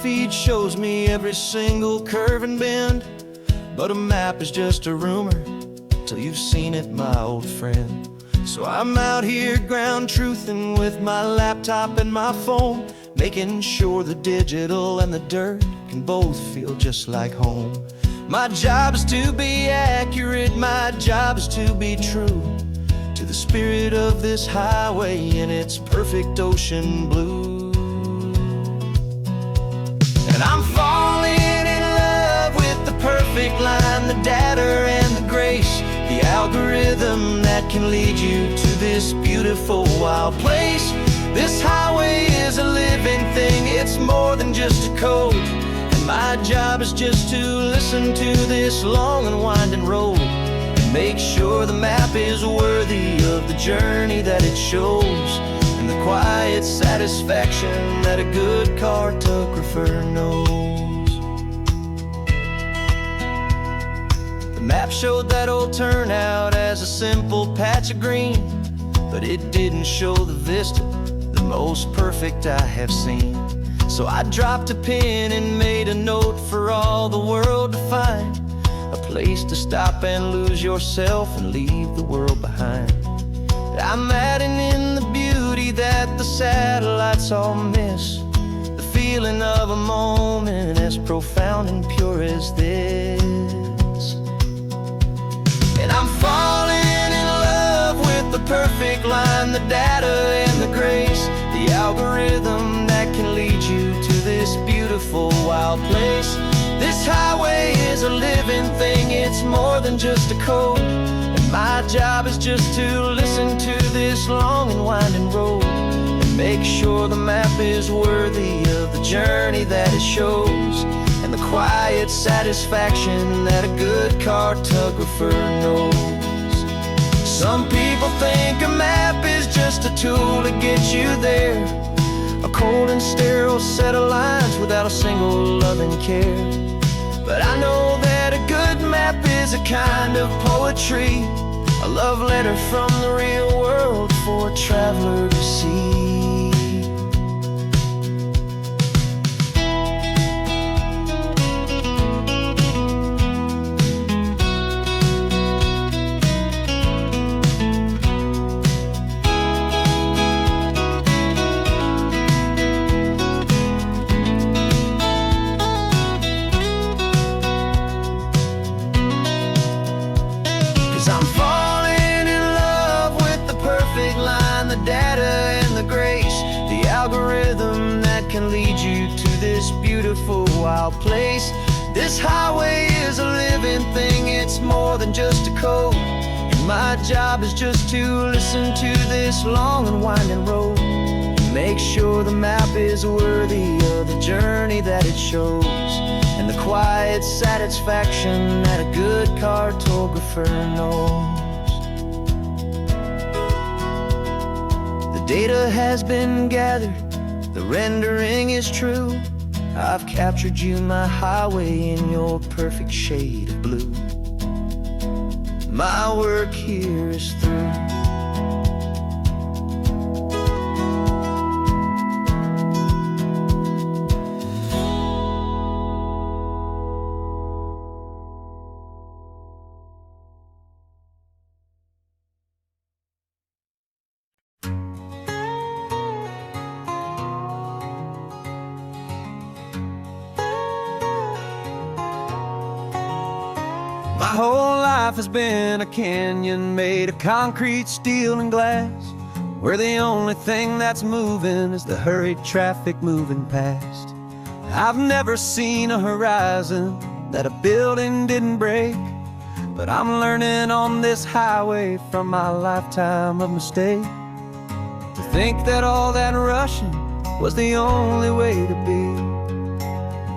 feed shows me every single curve and bend, but a map is just a rumor till you've seen it, my old friend. So I'm out here ground truthing with my laptop and my phone, making sure the digital and the dirt can both feel just like home. My job is to be accurate, my job is to be true to the spirit of this highway in its perfect ocean blue. And I'm falling in love with the perfect line, the data and the grace, the algorithm that can lead you to this beautiful wild place. This highway is a living thing, it's more than just a code. And my job is just to listen to this long and winding road and make sure the map is worthy of the journey that it shows, and the quiet satisfaction that a good cartographer knows. The map showed that old turnout as a simple patch of green, but it didn't show the vista, the most perfect I have seen. So I dropped a pin and made a note for all the world to find, a place to stop and lose yourself and leave the world behind. I'm adding in the beauty that the satellites all miss, the feeling of a moment as profound and pure as this. And I'm falling in love with the perfect line, the data and the grace, the algorithm that can lead you to this beautiful wild place. This highway is a living thing, it's more than just a code. And my job is just to listen to this long and winding road and make sure the map is worthy of the journey that it shows, and the quiet satisfaction that a good cartographer knows. Some people think a map is just a tool to get you there, a cold and sterile set of lines without a single loving care. But I know that a good map is a kind of poetry, a love letter from the real world for a traveler to see. I'm falling in love with the perfect line, the data and the grace, the algorithm that can lead you to this beautiful wild place. This highway is a living thing, it's more than just a code. And my job is just to listen to this long and winding road and make sure the map is worthy of the journey that it shows, and the quiet satisfaction that a good cartographer knows. The data has been gathered, the rendering is true. I've captured you, my highway, in your perfect shade of blue. My work here is through. My whole life has been a canyon made of concrete, steel, and glass, where the only thing that's moving is the hurried traffic moving past. I've never seen a horizon that a building didn't break, but I'm learning on this highway from my lifetime of mistakes to think that all that rushing was the only way to be,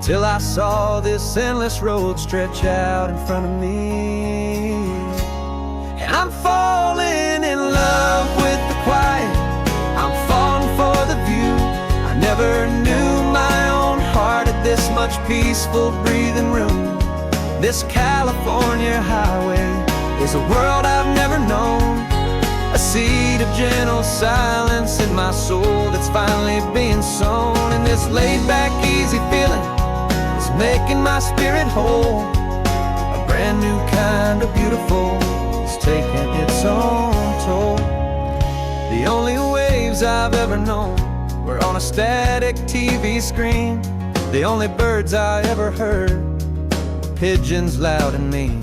till I saw this endless road stretch out in front of me. And I'm falling in love with the quiet, I'm falling for the view. I never knew my own heart had this much peaceful breathing room. This California highway is a world I've never known, A seed of gentle silence in my soul that's finally being sown. And this laid-back, easy feeling is making my spirit whole. A brand new kind of beautiful is taking its own toll. The only waves I've ever known were on a static TV screen. The only birds I ever heard were pigeons loud and mean.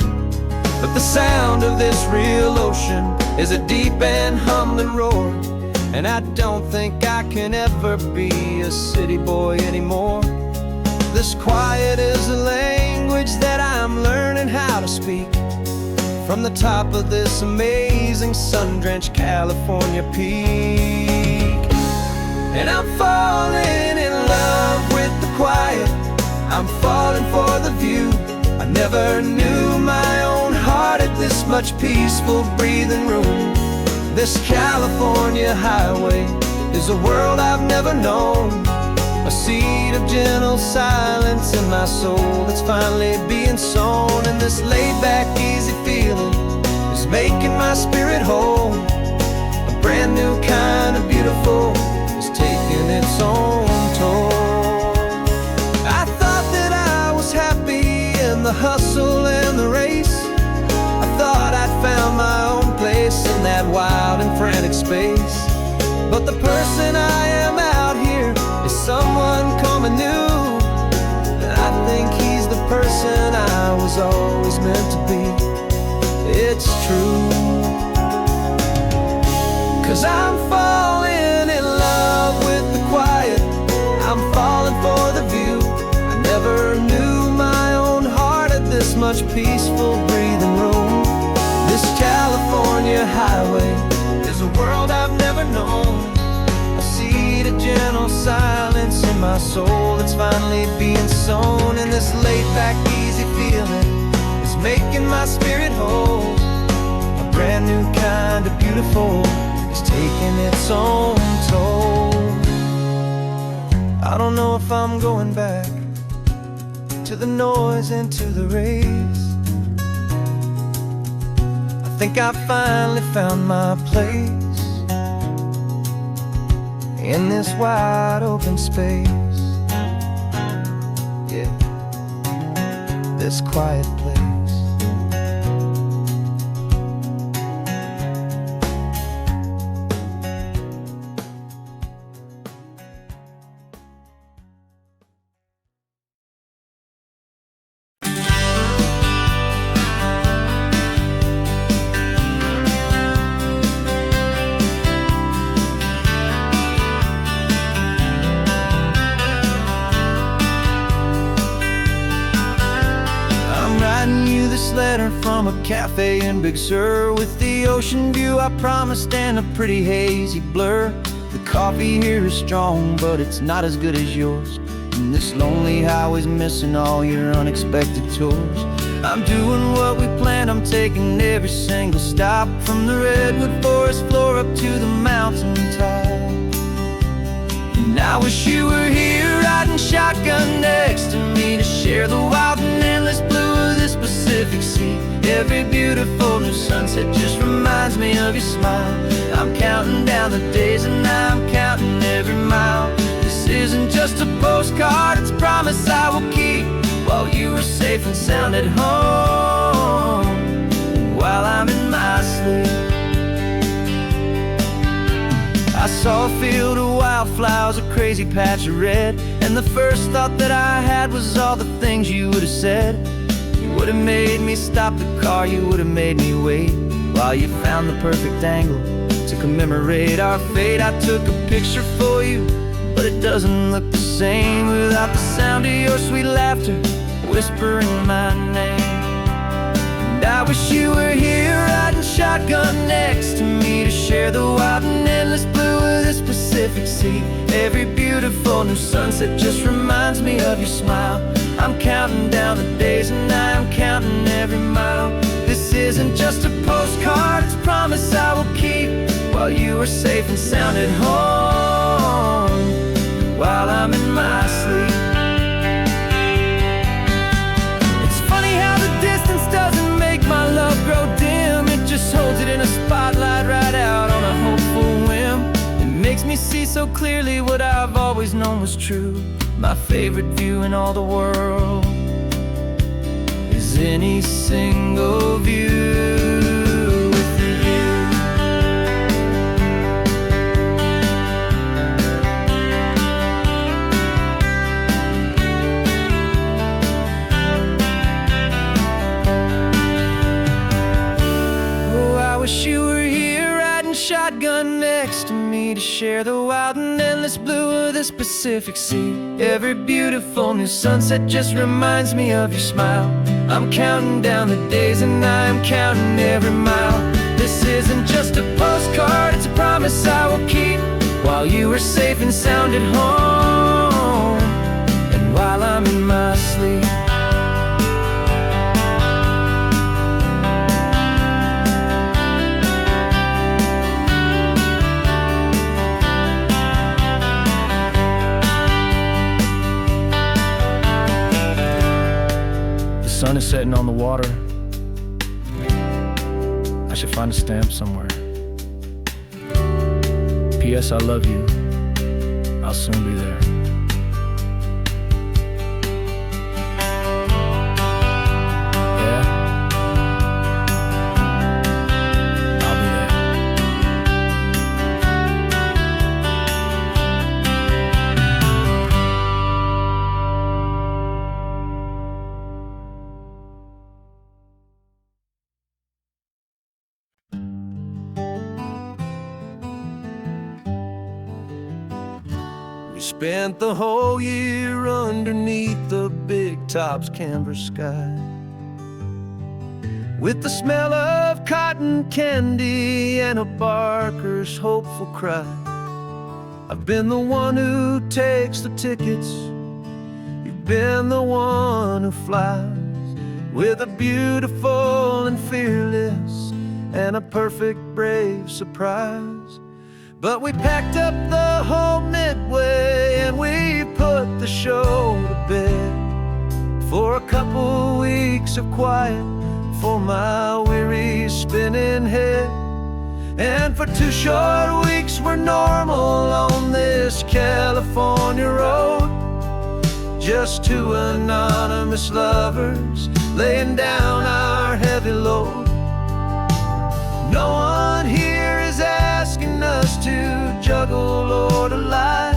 But the sound of this real ocean is a deep and humbling roar. And I don't think I can ever be a city boy anymore. This quiet is a language that I'm learning how to speak from the top of this amazing sun-drenched California peak. And I'm falling in love with the quiet, I'm falling for the view. I never knew my own heart had this much peaceful breathing room. This California highway is a world I've never known. A seed of gentle silence in my soul that's finally being sown. And this laid-back, easy feeling is making my spirit whole. A brand new kind of beautiful is taking its own toll. I thought that I was happy in the hustle and the race. I thought I'd found my own place in that wild and frantic space. But the person I am out here is someone coming new. And I think he's the person I was always meant to be. It's true. 'Cause I'm falling in love with the quiet, I'm falling for the view. I never knew my own heart had this much peaceful breathing room. This California highway is a world I've never known. A seed of gentle silence in my soul that's finally being sown. And this laid-back, easy feeling is making my spirit whole. A brand new kind of beautiful is taking its own toll. I don't know if I'm going back to the noise and to the race. I think I finally found my place in this wide open space. Yeah, this quiet place. Letter from a cafe in Big Sur with the ocean view I promised and a pretty hazy blur. The coffee here is strong, but it's not as good as yours. And this lonely highway's missing all your unexpected tours. I'm doing what we planned, I'm taking every single stop, from the redwood forest floor up to the mountain top. And I wish you were here riding shotgun next to me to share the wild and endless blue of this Pacific Sea. Every beautiful new sunset just reminds me of your smile. I'm counting down the days and I'm counting every mile. This isn't just a postcard, it's a promise I will keep, while you are safe and sound at home, and while I'm in my sleep. I saw a field of wildflowers, a crazy patch of red, and the first thought that I had was all the things you would have said. You would have made me stop the car, you would have made me wait, while you found the perfect angle to commemorate our fate. I took a picture for you, but it doesn't look the same without the sound of your sweet laughter whispering my name. And I wish you were here riding shotgun next to me to share the wild and endless blue of this Pacific Sea. Every beautiful new sunset just reminds me of your smile. I'm counting down the days and I'm counting every mile. This isn't just a postcard, it's a promise I will keep, while you are safe and sound at home, while I'm in my sleep. It's funny how the distance doesn't make my love grow dim. It just holds it in a spotlight right out really what I've always known was true. My favorite view in all the world is any single view. Wish you were here riding shotgun next to me to share the wild and endless blue of this Pacific Sea. Every beautiful new sunset just reminds me of your smile. I'm counting down the days and I'm counting every mile. This isn't just a postcard, it's a promise I will keep. While you are safe and sound at home, and while I'm in my sleep. The sun is setting on the water. I should find a stamp somewhere. P.S. I love you. I'll soon be there. Yeah? I'll be there. Spent the whole year underneath the big top's canvas sky, with the smell of cotton candy and a barker's hopeful cry. I've been the one who takes the tickets, you've been the one who flies, with a beautiful and fearless and a perfect brave surprise. But we packed up the whole Midway and we put the show to bed for a couple weeks of quiet for my weary spinning head. And for 2 short weeks we're normal on this California road, just 2 anonymous lovers laying down our heavy load. No one here is asking us to juggle or to lie.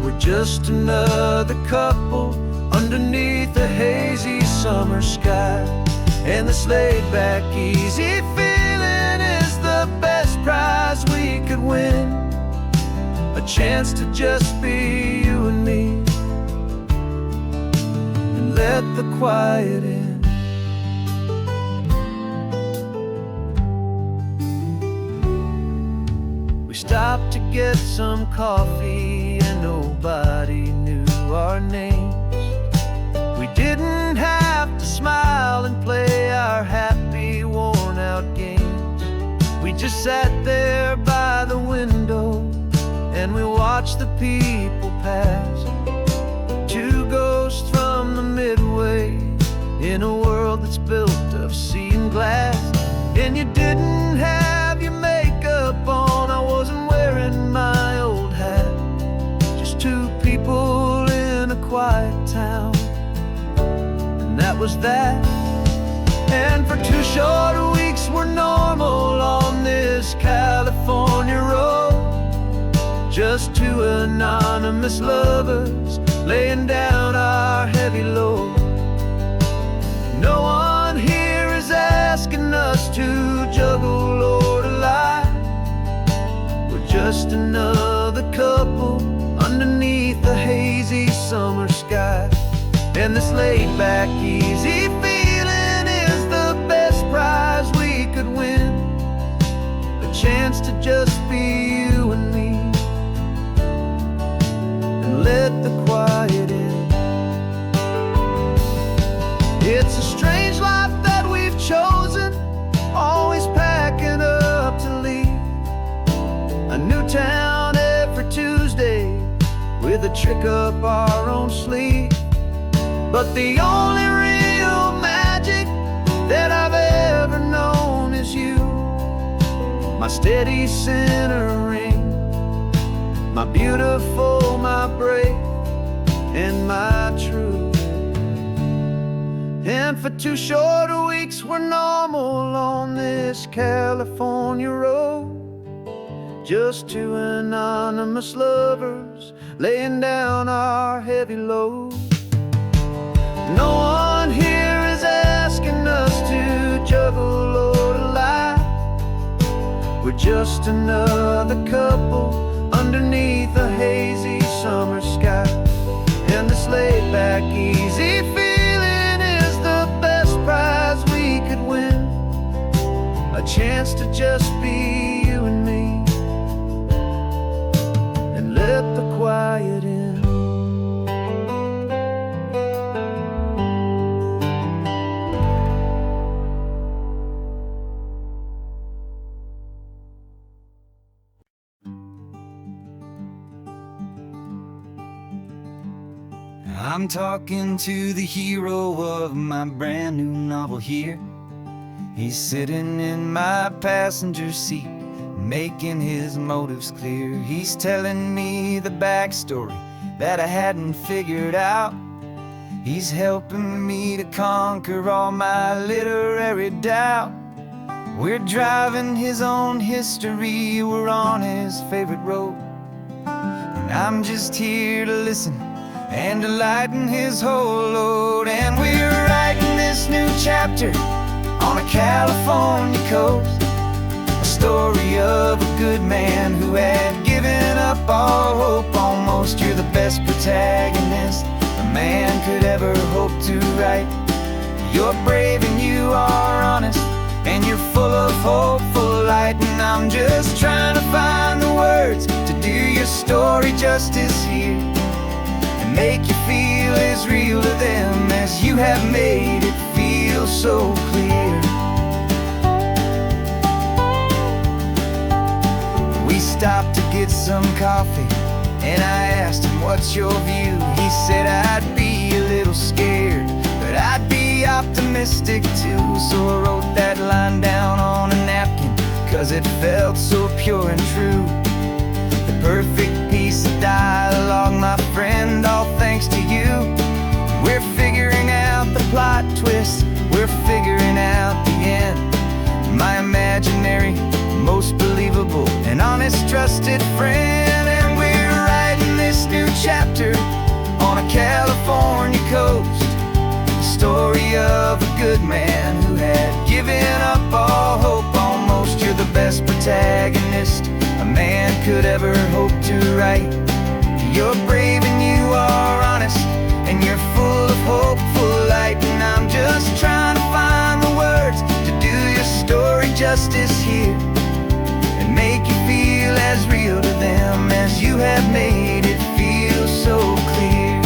We're just another couple underneath the hazy summer sky. And this laid-back, easy feeling is the best prize we could win. A chance to just be you and me, and let the quiet in. Stopped to get some coffee and nobody knew our names. We didn't have to smile and play our happy worn-out games. We just sat there by the window and we watched the people pass. 2 ghosts from the Midway in a world that's built of sea and glass. And you didn't have your makeup on, I wasn't wearing my old hat. Just 2 people in a quiet town, and that was that. And for 2 short weeks we're normal on this California road, just 2 anonymous lovers laying down our heavy load. No one here is asking us to juggle or to lie. We're just another couple underneath the hazy summer sky. And this laid-back, easy feeling is the best prize we could win. A chance to just be you and me, and let the quiet in. It's a strange life that we've chosen, always packing up to leave. A new town every Tuesday, with a trick up our own sleeve. But the only real magic that I've ever known is you, my steady centering, my beautiful, my brave, and my true. And for 2 short weeks we're normal on this California road, just 2 anonymous lovers laying down our heavy load. No one here is asking us to juggle or to lie. We're just another couple underneath a hazy summer sky. And this laid back, easy feeling is the best prize we could win. A chance to just be you and me, and let the quiet in. I'm talking to the hero of my brand new novel here. He's sitting in my passenger seat, making his motives clear. He's telling me the backstory that I hadn't figured out. He's helping me to conquer all my literary doubt. We're driving his own history, we're on his favorite road, and I'm just here to listen and to lighten his whole load. And we're writing this new chapter on a California coast, a story of a good man who had given up all hope almost. You're the best protagonist a man could ever hope to write. You're brave and you are honest, and you're full of hopeful light. And I'm just trying to find the words to do your story justice here, make you feel as real to them as you have made it feel so clear. We stopped to get some coffee, and I asked him, what's your view? He said, I'd be a little scared, but I'd be optimistic too. So I wrote that line down on a napkin, 'cause it felt so pure and true. The perfect piece of dialogue, my friend, all thanks to you. We're figuring out the plot twist, we're figuring out the end. My imaginary, most believable and honest trusted friend. And we're writing this new chapter on a California coast, the story of a good man who had given up all hope almost. You're the best protagonist a man could ever hope to write. You're brave and you are honest, and you're full of hopeful light. And I'm just trying to find the words to do your story justice here, and make you feel as real to them as you have made it feel so clear.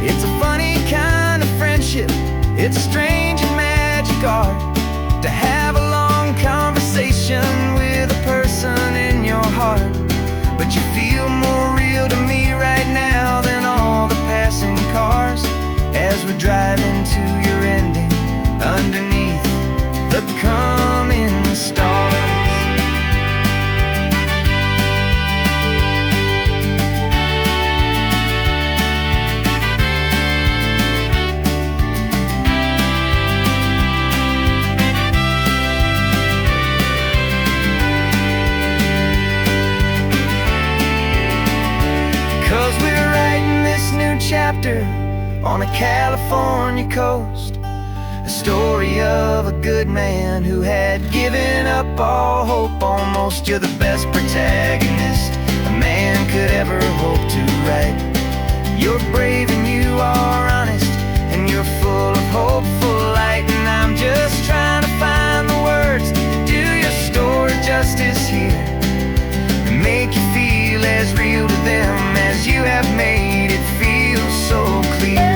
It's a funny kind of friendship, it's strange and magic art to have a long conversation with a person in your heart. But you feel more real to me right now than all the passing cars, as we're driving to your ending underneath the coming stars. Chapter on a California coast, a story of a good man who had given up all hope almost. You're the best protagonist a man could ever hope to write. You're brave and you are honest, and you're full of hopeful light. And I'm just trying to find the words to do your story justice here, and make you feel as real to them as you have made it feel so clear.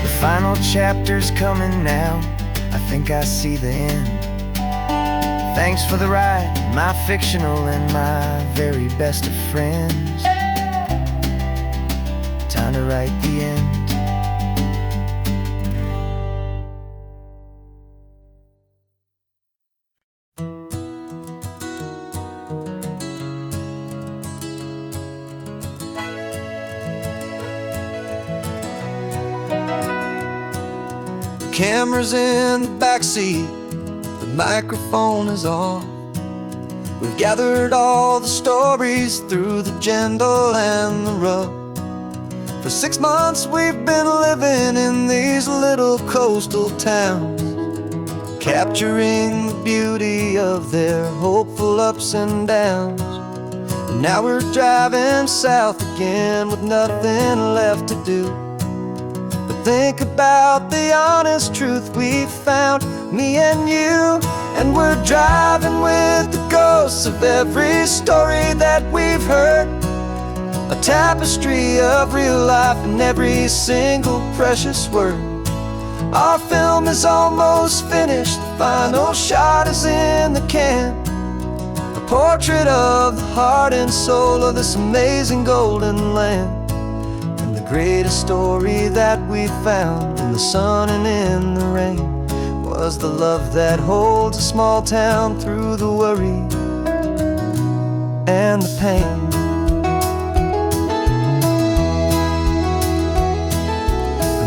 The final chapter's coming now, I think I see the end. Thanks for the ride, my fictional and my very best of friends. Time to write the end. camera's in the backseat, the microphone is on. We've gathered all the stories through the gentle and the rough. For 6 months we've been living in these little coastal towns, capturing the beauty of their hopeful ups and downs. And now we're driving south again with nothing left to do but think about the honest truth we found, me and you. And we're driving with the ghosts of every story that we've heard, a tapestry of real life in every single precious word. Our film is almost finished, the final shot is in the can, a portrait of the heart and soul of this amazing golden land. And the greatest story that we found in the sun and in the rain was the love that holds a small town through the worry and the pain.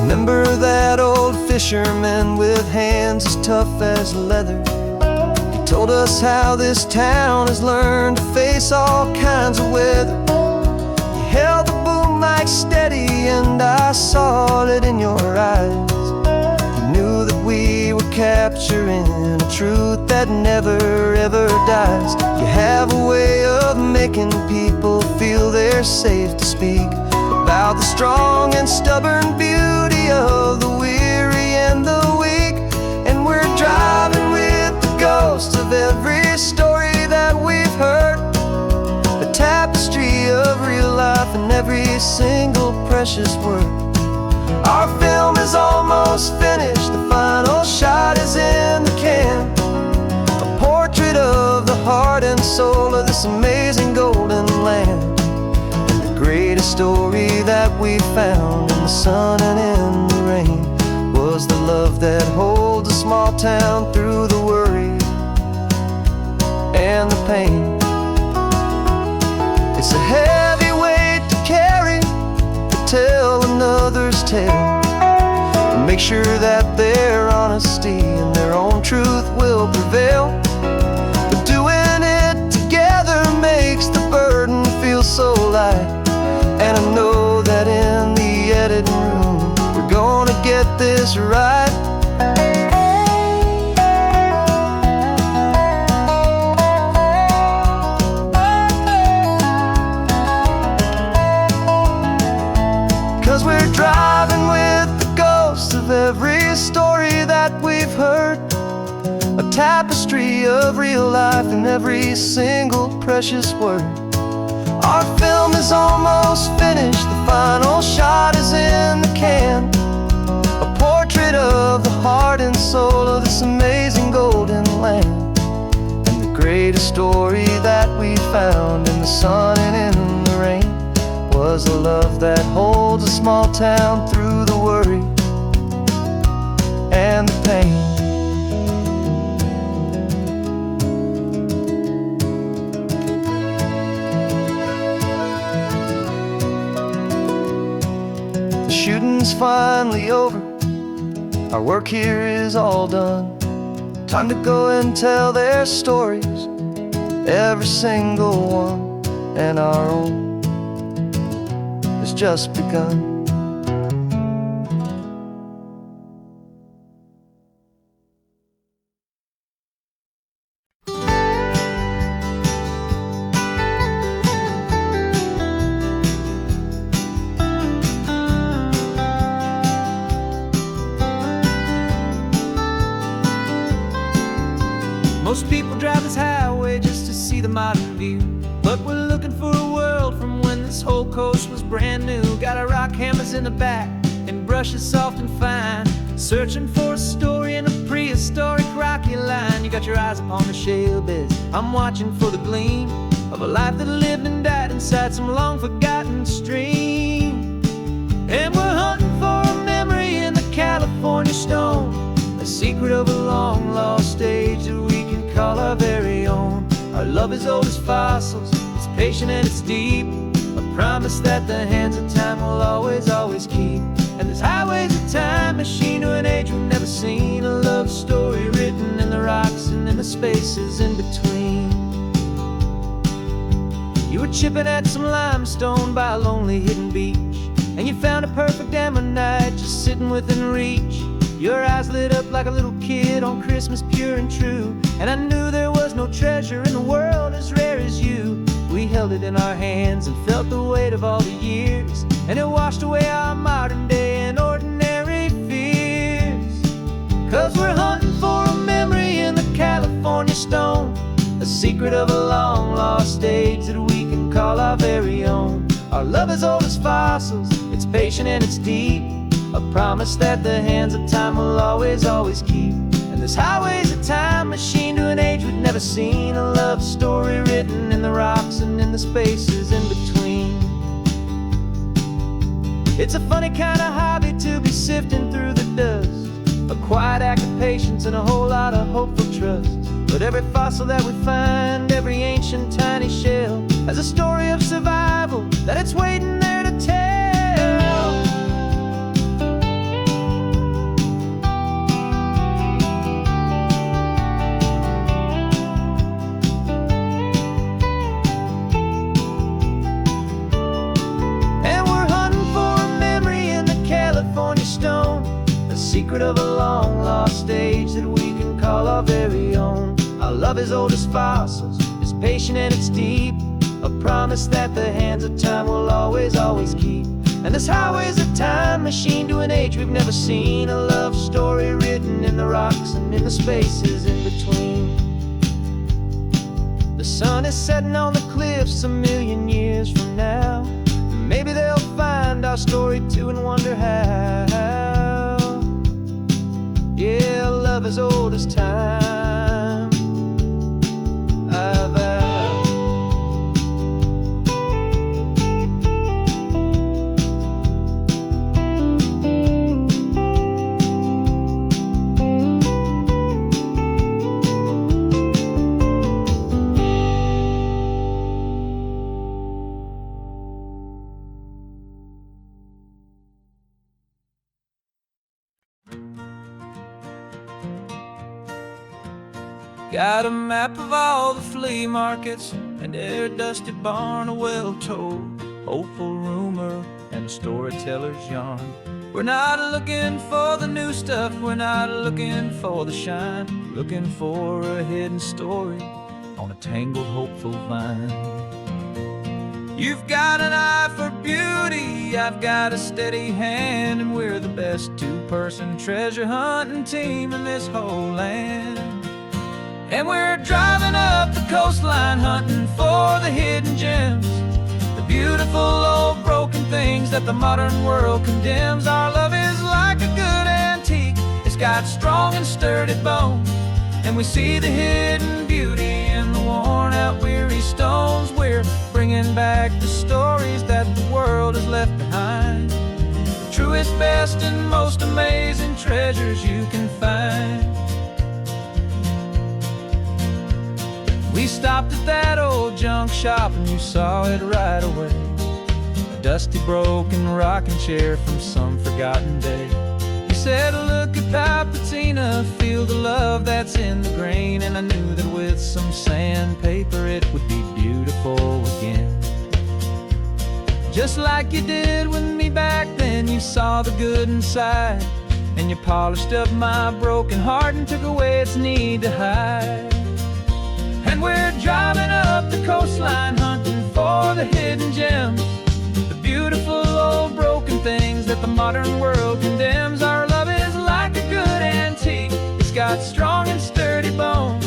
Remember that old fisherman with hands as tough as leather? He told us how this town has learned to face all kinds of weather. You held the boom mic steady and I saw it in your eyes. You knew that we were capturing a truth that never ever dies. You have a way of making people feel they're safe to speak about the strong and stubborn beauty of the weary and the weak. And we're driving with the ghosts of every story that we've heard, a tapestry of real life in every single precious word. Our film is almost finished, the final shot is in the can, a portrait of the heart and soul of this amazing golden land. Greatest story that we found in the sun and in the rain was the love that holds a small town through the worry and the pain. It's a heavy weight to carry, to tell another's tale, and make sure that their honesty and their own truth will prevail. But doing it together makes the burden feel so light. And I know that in the editing room we're gonna get this right. 'Cause we're driving with the ghosts of every story that we've heard, a tapestry of real life in every single precious word. Our film is almost finished, the final shot is in the can, a portrait of the heart and soul of this amazing golden land. And the greatest story that we found in the sun and in the rain was the love that holds a small town through the worry and the pain. Shooting's finally over, our work here is all done. Time to go and tell their stories, every single one, and our own has just begun. Most people drive this highway just to see the modern view, but we're looking for a world from when this whole coast was brand new. Got our rock hammers in the back and brushes soft and fine, searching for a story in a prehistoric rocky line. You got your eyes upon the shale beds, I'm watching for the gleam of a life that lived and died inside some long forgotten stream. And we're hunting for a memory in the California stone, a secret of a long lost age that we can call our very own. Our love is old as fossils, it's patient and it's deep, a promise that the hands of time will always, always keep. And this highway's a time machine to an age we've never seen. spaces in between. You were chipping at some limestone by a lonely hidden beach, and you found a perfect ammonite just sitting within reach. Your eyes lit up like a little kid on Christmas, pure and true. And I knew there was no treasure in the world as rare as you. We held it in our hands and felt the weight of all the years, and it washed away our modern day and ordinary fears. 'Cause we're hunting for a memory in the California stone, a secret of a long lost age that we can call our very own. Our love is old as fossils, it's patient and it's deep, a promise that the hands of time will always, always keep. And this highway's a time machine to an age we've never seen, a love story written in the rocks and in the spaces in between. It's a funny kind of hobby to be sifting through the dust, a quiet act of patience and a whole lot of hopeful trust. But every fossil that we find, every ancient tiny shell, has a story of survival that it's waiting there to tell. Secret of a long lost stage that we can call our very own. Our love is old as fossils, it's patient and it's deep, a promise that the hands of time will always, always keep. And this highway's a time machine to an age we've never seen, a love story written in the rocks and in the spaces in between. The sun is setting on the cliffs a million years from now, maybe they'll find our story too and wonder how. Yeah, love as old as time, I vow. Got a map of all the flea markets and every dusty barn, a well-told, hopeful rumor and a storyteller's yarn. We're not looking for the new stuff, we're not looking for the shine, looking for a hidden story on a tangled, hopeful vine. You've got an eye for beauty, I've got a steady hand, and we're the best two-person treasure hunting team in this whole land. And we're driving up the coastline hunting for the hidden gems, the beautiful old broken things that the modern world condemns. Our love is like a good antique, it's got strong and sturdy bones, and we see the hidden beauty in the worn out weary stones. We're bringing back the stories that the world has left behind, the truest, best and most amazing treasures you can find. We stopped at that old junk shop and you saw it right away, a dusty broken rocking chair from some forgotten day. You said, look at Papatina, feel the love that's in the grain, and I knew that with some sandpaper it would be beautiful again. Just like you did with me back then, you saw the good inside, and you polished up my broken heart and took away its need to hide. And we're driving up the coastline hunting for the hidden gems, the beautiful old broken things that the modern world condemns. Our love is like a good antique, it's got strong and sturdy bones,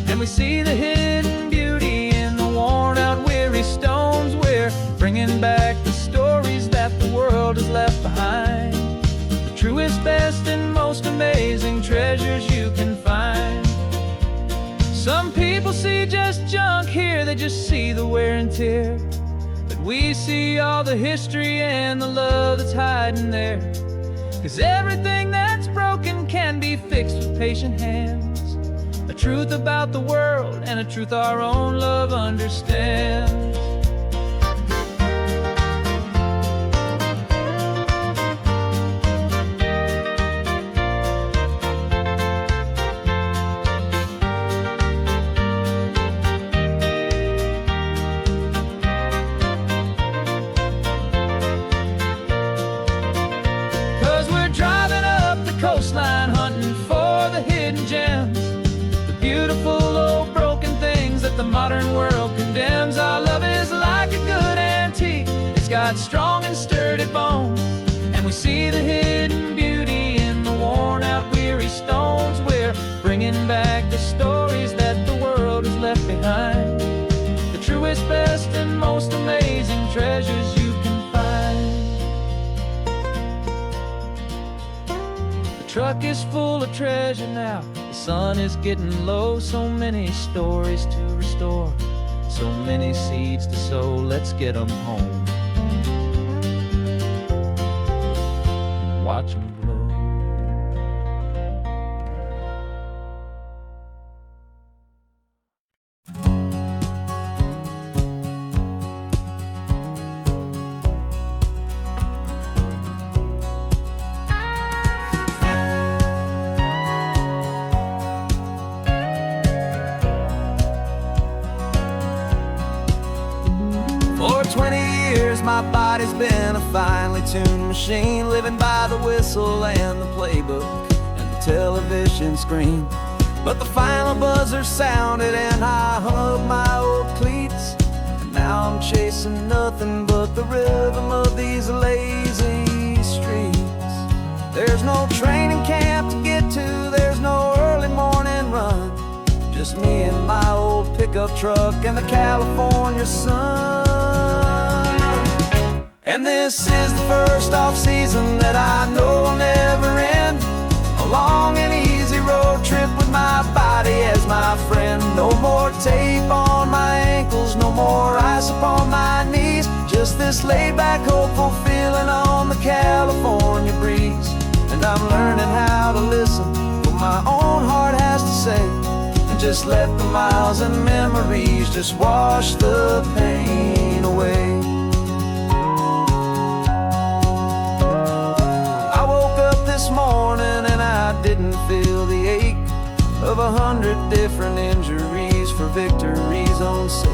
and we see the hidden beauty in the worn out weary stones. We're bringing back the stories that the world has left behind, the truest, best and most amazing treasures you can find. Some people see just junk here, they just see the wear and tear, but we see all the history and the love that's hiding there. 'Cause everything that's broken can be fixed with patient hands, a truth about the world and a truth our own love understands. got strong and sturdy bones, and we see the hidden beauty in the worn-out, weary stones. We're bringing back the stories that the world has left behind, the truest, best, and most amazing treasures you can find. The truck is full of treasure now, the sun is getting low. So many stories to restore, so many seeds to sow. Let's get them home, watch them blow. For 20 years my body's been a finely tuned machine, living by the whistle and the playbook and the television screen. But the final buzzer sounded and I hung up my old cleats, and now I'm chasing nothing but the rhythm of these lazy streets. There's no training camp to get to, there's no early morning run, just me and my old pickup truck and the California sun. And this is the first off-season that I know will never end, a long and easy road trip with my body as my friend. No more tape on my ankles, no more ice upon my knees, just this laid-back, hopeful feeling on the California breeze. And I'm learning how to listen to what my own heart has to say, and just let the miles and memories just wash the pain away. This morning and I didn't feel the ache of 100 different injuries for victory's own sake.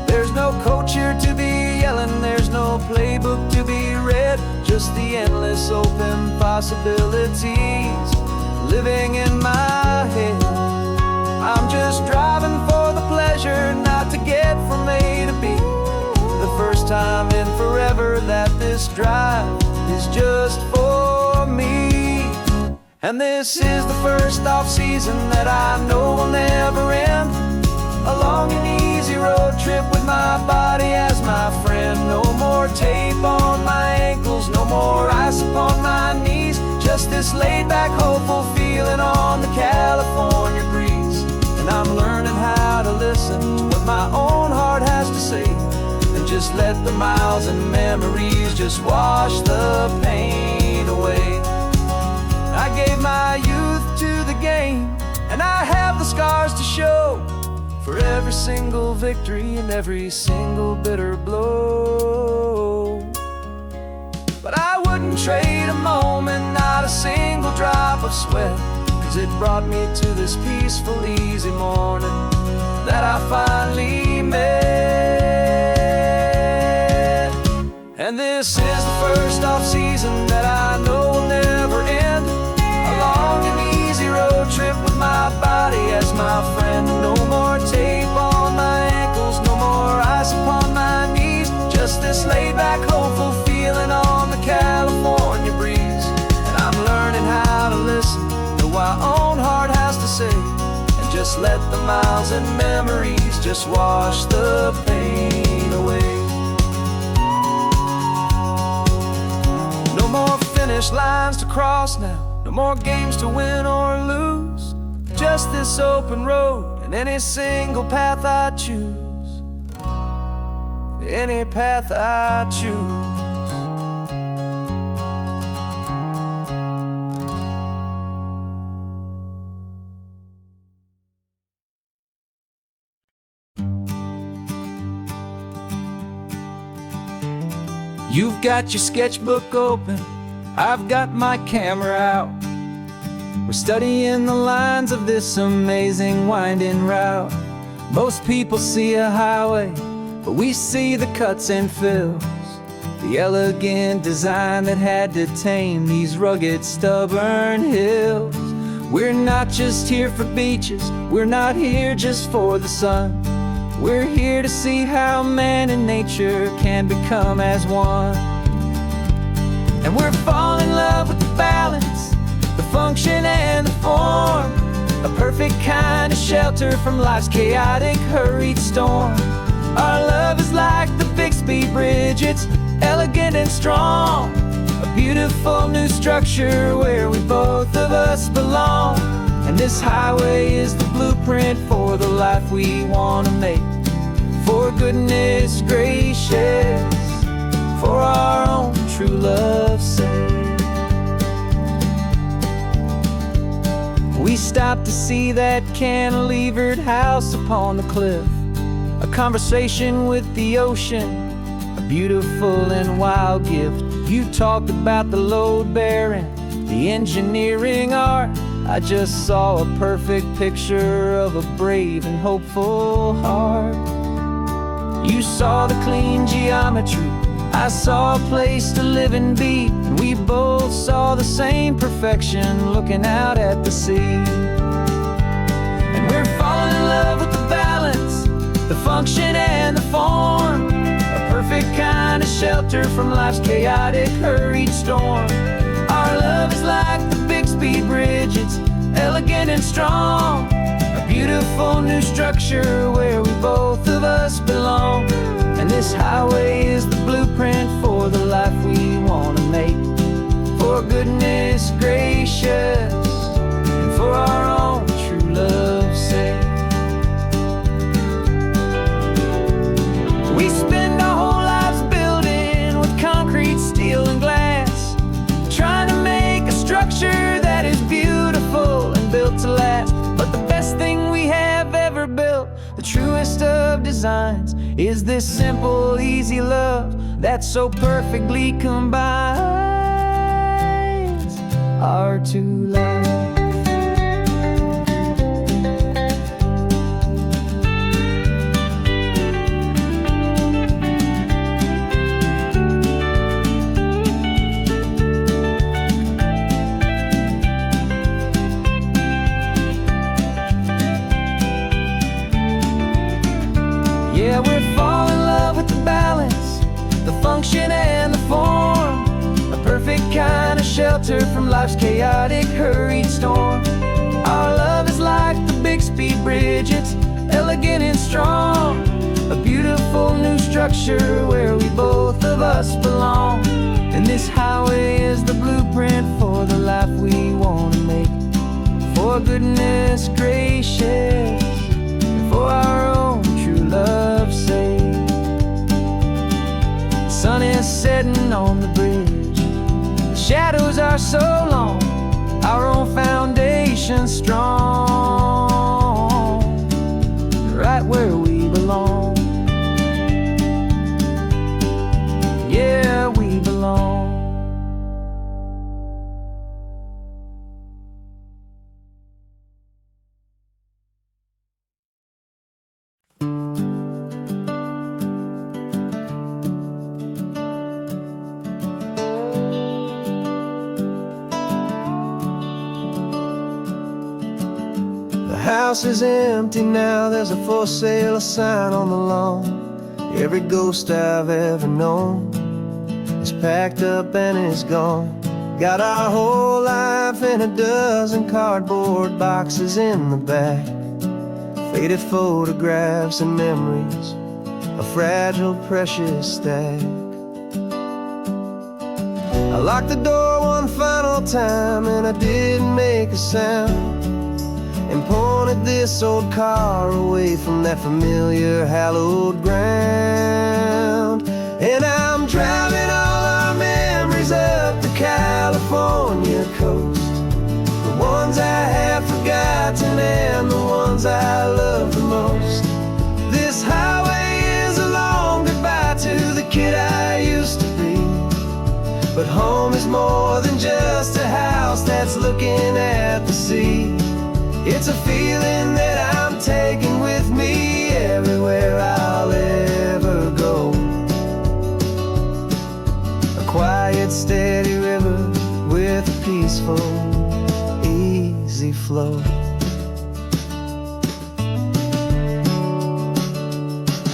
There's no coach here to be yelling, there's no playbook to be read, just the endless open possibilities living in my head. I'm just driving for the pleasure, not to get from A to B. The first time in forever that this drive is just for me. And this is the first off-season that I know will never end, a long and easy road trip with my body as my friend. No more tape on my ankles, no more ice upon my knees, just this laid-back, hopeful feeling on the California breeze. And I'm learning how to listen to what my own heart has to say, and just let the miles and memories just wash the pain away. I gave my youth to the game, and I have the scars to show for every single victory and every single bitter blow. But I wouldn't trade a moment, not a single drop of sweat, 'cause it brought me to this peaceful, easy morning that I finally met. And this is the first off-season that I know will never end, a long and easy road trip with my body as my friend. No more tape on my ankles, no more ice upon my knees, just this laid-back, hopeful feeling on the California breeze. And I'm learning how to listen to what my own heart has to say, and just let the miles and memories just wash the pain away. No more finish lines to cross now, no more games to win or lose, just this open road and any single path I choose, any path I choose. You've got your sketchbook open, I've got my camera out. We're studying the lines of this amazing winding route. Most people see a highway, but we see the cuts and fills, the elegant design that had to tame these rugged, stubborn hills. We're not just here for beaches, we're not here just for the sun. We're here to see how man and nature can become as one. And we're falling in love with the balance, the function and the form, a perfect kind of shelter from life's chaotic, hurried storm. Our love is like the Bixby Bridge, it's elegant and strong, a beautiful new structure where we both of us belong. And this highway is the blueprint for the life we want to make. For goodness gracious, for our own true love's sake. We stopped to see that cantilevered house upon the cliff, a conversation with the ocean, a beautiful and wild gift. You talked about the load bearing, the engineering art. I just saw a perfect picture of a brave and hopeful heart. You saw the clean geometry, I saw a place to live and be, and we both saw the same perfection looking out at the sea. And we're falling in love with the balance, the function and the form, a perfect kind of shelter from life's chaotic, hurried storm. Our love is like the Bixby Bridge, it's elegant and strong, a beautiful new structure where we both of us belong. And this highway is the blueprint for the life we want to make. For goodness gracious, and for our own true love's sake. We spend our whole lives building with concrete, steel, and glass, trying to make a structure that is beautiful and built to last. But the best thing we have ever built, the truest of designs, is this simple, easy love that so perfectly combines our two lives. Yeah, we're falling in love with the balance, the function and the form, a perfect kind of shelter from life's chaotic, hurried storm. Our love is like the Bixby Bridge, it's elegant and strong, a beautiful new structure where we both of us belong. And this highway is the blueprint for the life we want to make. For goodness gracious, for our own true love's sake. The sun is setting on the bridge, the shadows are so long, our own foundation strong, right where we belong. Yeah, we belong. The house is empty now, there's a for sale sign on the lawn. Every ghost I've ever known is packed up and is gone. Got our whole life in a dozen cardboard boxes in the back, faded photographs and memories, a fragile, precious stack. I locked the door one final time and I didn't make a sound, and pointed this old car away from that familiar hallowed ground. And I'm driving all our memories up the California coast, the ones I have forgotten and the ones I love the most. This highway is a long goodbye to the kid I used to be, but home is more than just a house that's looking at the sea. It's a feeling that I'm taking with me everywhere I'll ever go. A quiet, steady river with a peaceful, easy flow.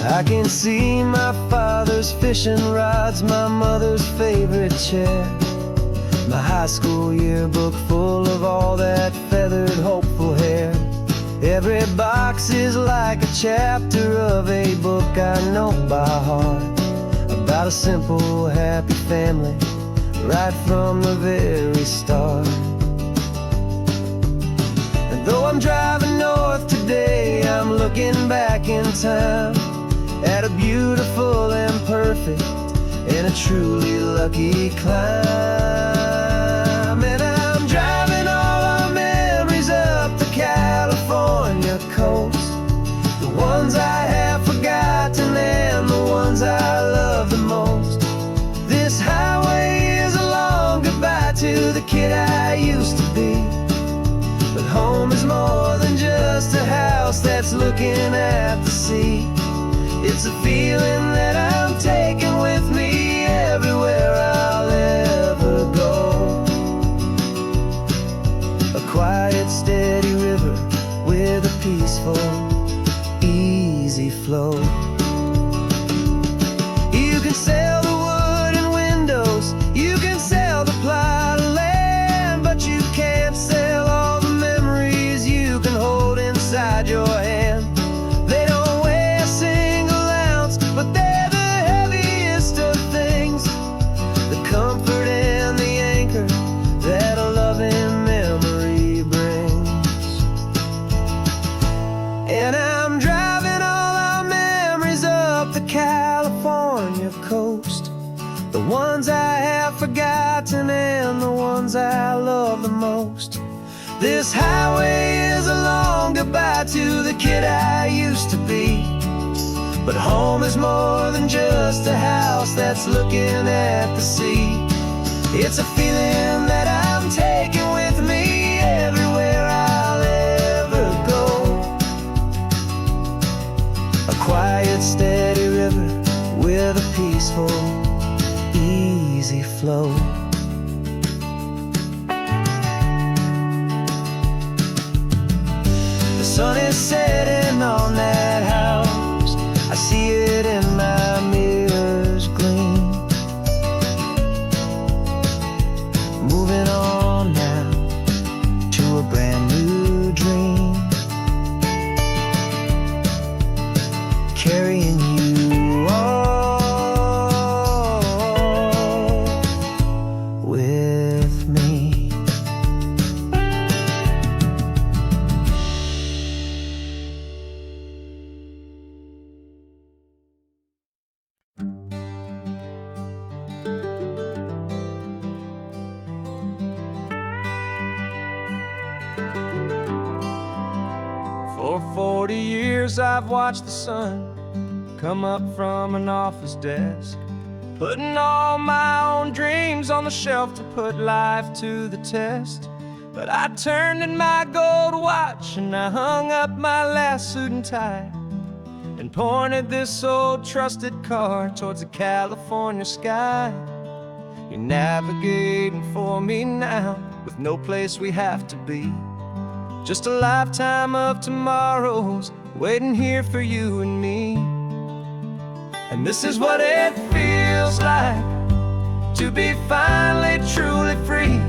I can see my father's fishing rods, my mother's favorite chair, my high school yearbook full of all that feathered, hopeful hair. Every box is like a chapter of a book I know by heart, about a simple, happy family, right from the very start. And though I'm driving north today, I'm looking back in time at a beautiful and perfect and a truly lucky climb. And I'm driving all our memories up the California coast, the ones I have forgotten and the ones I love the most. This highway is a long goodbye to the kid I used to be, but home is more than just a house that's looking at the sea. It's a feeling that I'm taking with me everywhere I'll ever go. A quiet, steady river with a peaceful, easy flow. You can sail the wooden windows, you can sail the plot of land, but you can't sail all the memories you can hold inside your hand. They don't weigh a single ounce, but they're the heaviest of things, the comfort and the anchor that a loving memory brings. And I'm driving all our memories up the California coast, the ones I have forgotten and the ones I love the most. This highway is a long goodbye to the kid I used to be, but home is more than just a house that's looking at the sea. It's a feeling that I'm taking with me everywhere I'll ever go. A quiet, steady river with a peaceful, easy flow. The sun is setting on that house, I see it in my mirror's gleam. Moving on now to a brand new dream, carrying you all with me. For 40 years I've watched the sun come up from an office desk, putting all my own dreams on the shelf to put life to the test. But I turned in my gold watch and I hung up my last suit and tie, and pointed this old trusted car towards the California sky. You're navigating for me now, with no place we have to be, just a lifetime of tomorrows waiting here for you and me. And this is what it feels like to be finally truly free,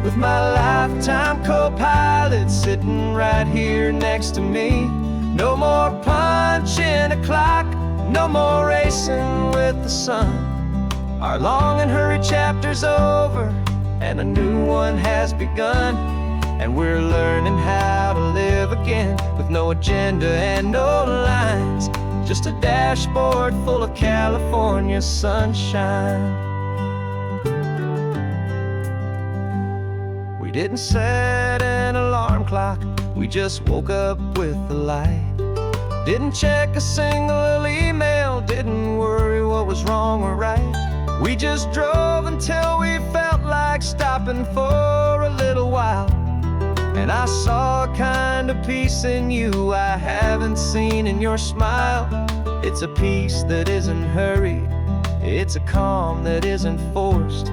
with my lifetime co-pilot sitting right here next to me. No more punching a clock, no more racing with the sun. Our long and hurried chapter's over and a new one has begun, and we're learning how to live again with no agenda and no lines, just a dashboard full of California sunshine. We didn't set an alarm clock, we just woke up with the light. Didn't check a single email, didn't worry what was wrong or right. We just drove until we felt like stopping for a little while. And I saw a kind of peace in you I haven't seen in your smile. It's a peace that isn't hurried, it's a calm that isn't forced.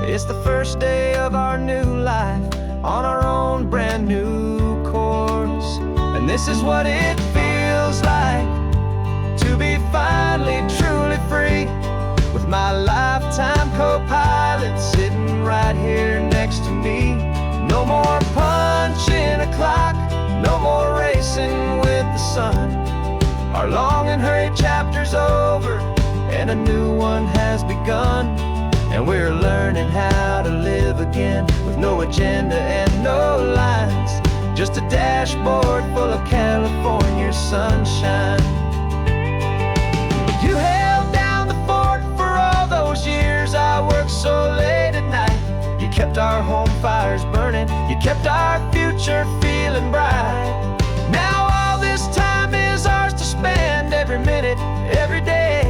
It's the first day of our new life on our own brand new course. And this is what it feels like to to be finally truly free, with my lifetime co-pilot sitting right here next to me. No more punching a clock, no more racing with the sun. Our long and hurried chapter's over, and a new one has begun. And we're learning how to live again, with no agenda and no lines, just a dashboard full of California sunshine. You held down the fort for all those years I worked so late at night. You kept our home fires burning, you kept our future feeling bright. Now all this time is ours to spend, every minute, every day.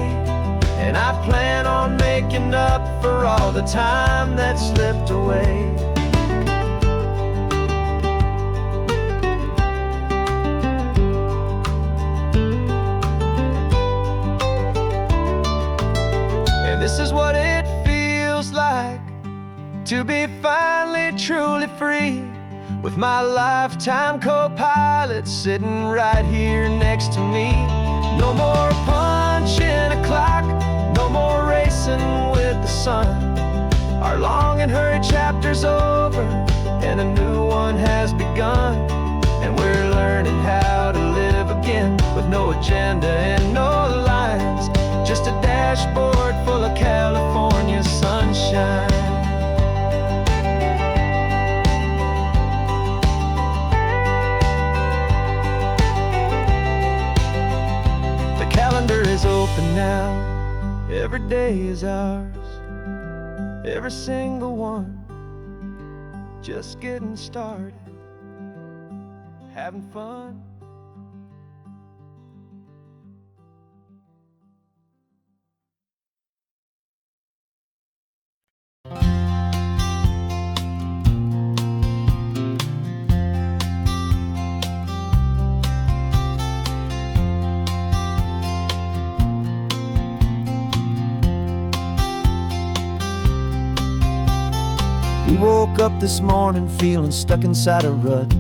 And I plan on making up for all the time that slipped away. And this is what it feels like to be finally truly free, with my lifetime co-pilot sitting right here next to me. No more punching a clock, no more racing with the sun. Our long and hurried chapter's over, and a new one has begun. And we're learning how to live again, with no agenda and no lines, just a dashboard full of California sunshine. The calendar is open now, every day is ours, every single one, just getting started, having fun. We woke up this morning feeling stuck inside a rut.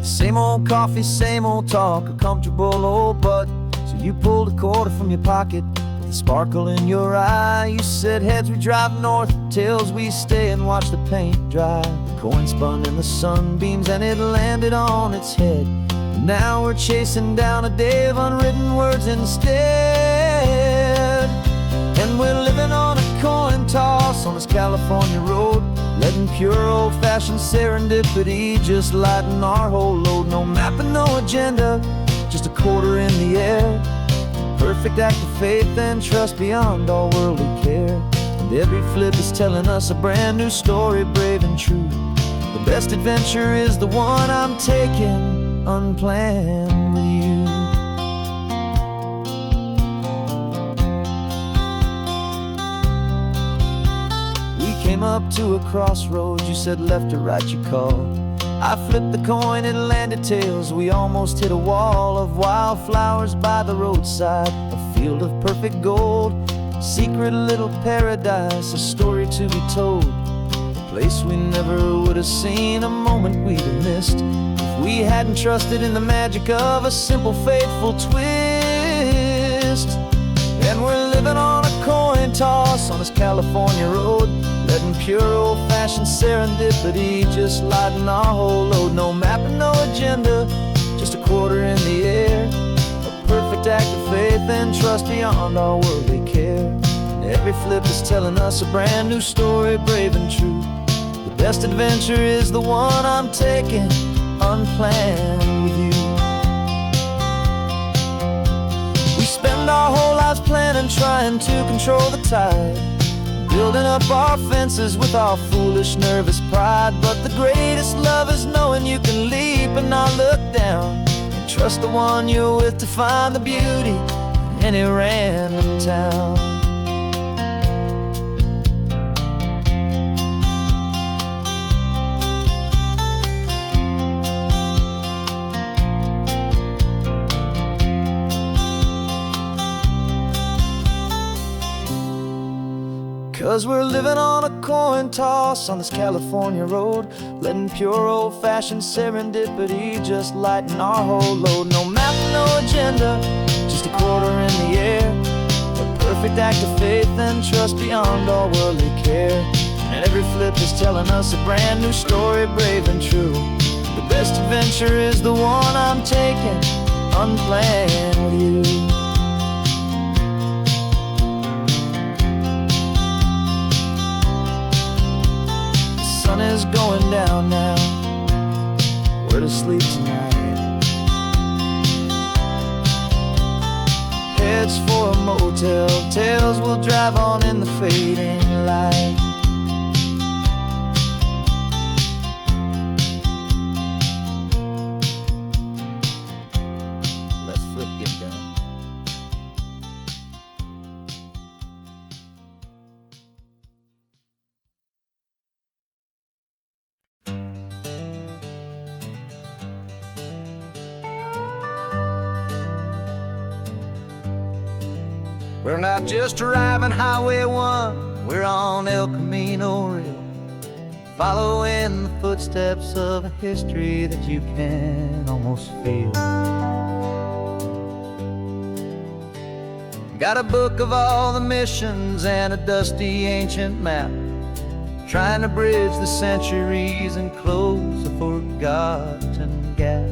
Same old coffee, same old talk, a comfortable old butt. So you pulled a quarter from your pocket with a sparkle in your eye. You said, heads we drive north, tails we stay and watch the paint dry. The coin spun in the sunbeams and it landed on its head. And now we're chasing down a day of unwritten words instead. And we're living on a coin toss on this California road, letting pure old-fashioned serendipity just lighten our whole load. No map and no agenda, just a quarter in the air. Perfect act of faith and trust beyond all worldly care. And every flip is telling us a brand new story, brave and true. The best adventure is the one I'm taking, unplanned with you. Came up to a crossroads, you said left or right you called. I flipped the coin, it landed tails. We almost hit a wall of wildflowers by the roadside, a field of perfect gold, secret little paradise, a story to be told, a place we never would have seen, a moment we'd have missed if we hadn't trusted in the magic of a simple faithful twist. And we're living on a coin toss on this California road, letting pure old-fashioned serendipity just lighten our whole load. No map and no agenda, just a quarter in the air. A perfect act of faith and trust beyond all worldly care. And every flip is telling us a brand new story, brave and true. The best adventure is the one I'm taking, unplanned with you. We spend our whole lives planning, trying to control the tide, building up our fences with our foolish, nervous pride. But the greatest love is knowing you can leap and not look down, and trust the one you're with to find the beauty in any random town. 'Cause we're living on a coin toss on this California road, letting pure old-fashioned serendipity just lighten our whole load. No map, no agenda, just a quarter in the air. A perfect act of faith and trust beyond all worldly care. And every flip is telling us a brand new story, brave and true. The best adventure is the one I'm taking, unplanned with you. The sun is going down now, we're to sleep tonight. Heads for a motel, tails will drive on in the fading light. Let's flip get done. We're not just driving Highway 1, we're on El Camino Real, following the footsteps of a history that you can almost feel. Got a book of all the missions and a dusty ancient map, trying to bridge the centuries and close a forgotten gap.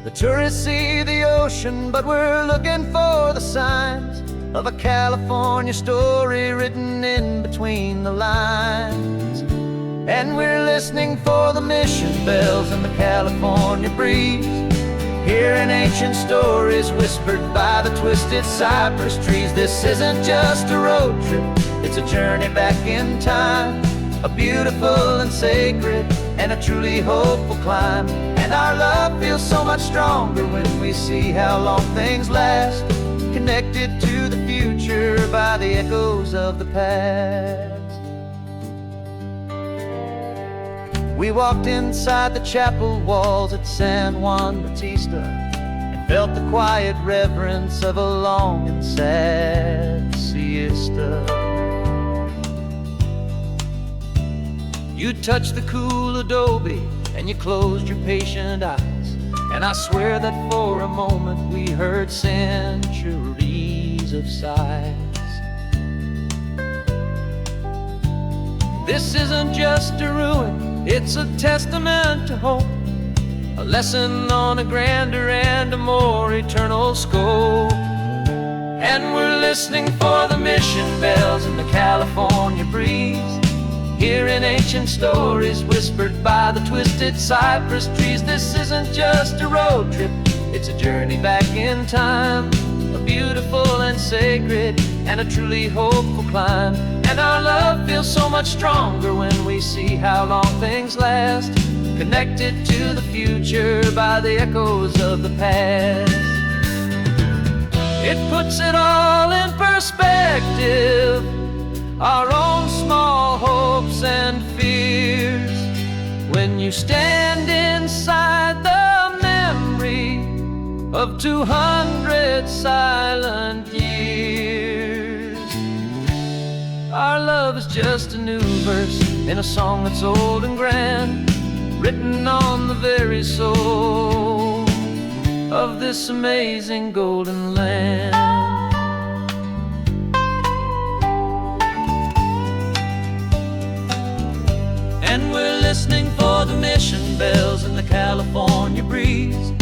The tourists see the ocean, but we're looking for the signs of a California story written in between the lines. And we're listening for the mission bells in the California breeze, hearing ancient stories whispered by the twisted cypress trees. This isn't just a road trip, it's a journey back in time, a beautiful and sacred and a truly hopeful climb. And our love feels so much stronger when we see how long things last, connected to the future by the echoes of the past. We walked inside the chapel walls at San Juan Bautista and felt the quiet reverence of a long and sad siesta. You touched the cool adobe and you closed your patient eyes, and I swear that for a moment we heard centuries of sighs. This isn't just a ruin, it's a testament to hope, a lesson on a grander and a more eternal scope. And we're listening for the mission bells in the California breeze, hearing ancient stories whispered by the twisted cypress trees. This isn't just a road trip, it's a journey back in time, a beautiful and sacred and a truly hopeful climb. And our love feels so much stronger when we see how long things last, connected to the future by the echoes of the past. It puts it all in perspective, our own small hopes and fears, when you stand inside the memory of 200 silent years. Our love is just a new verse in a song that's old and grand, written on the very soul of this amazing golden land. And we're listening for the mission bells in the California breeze,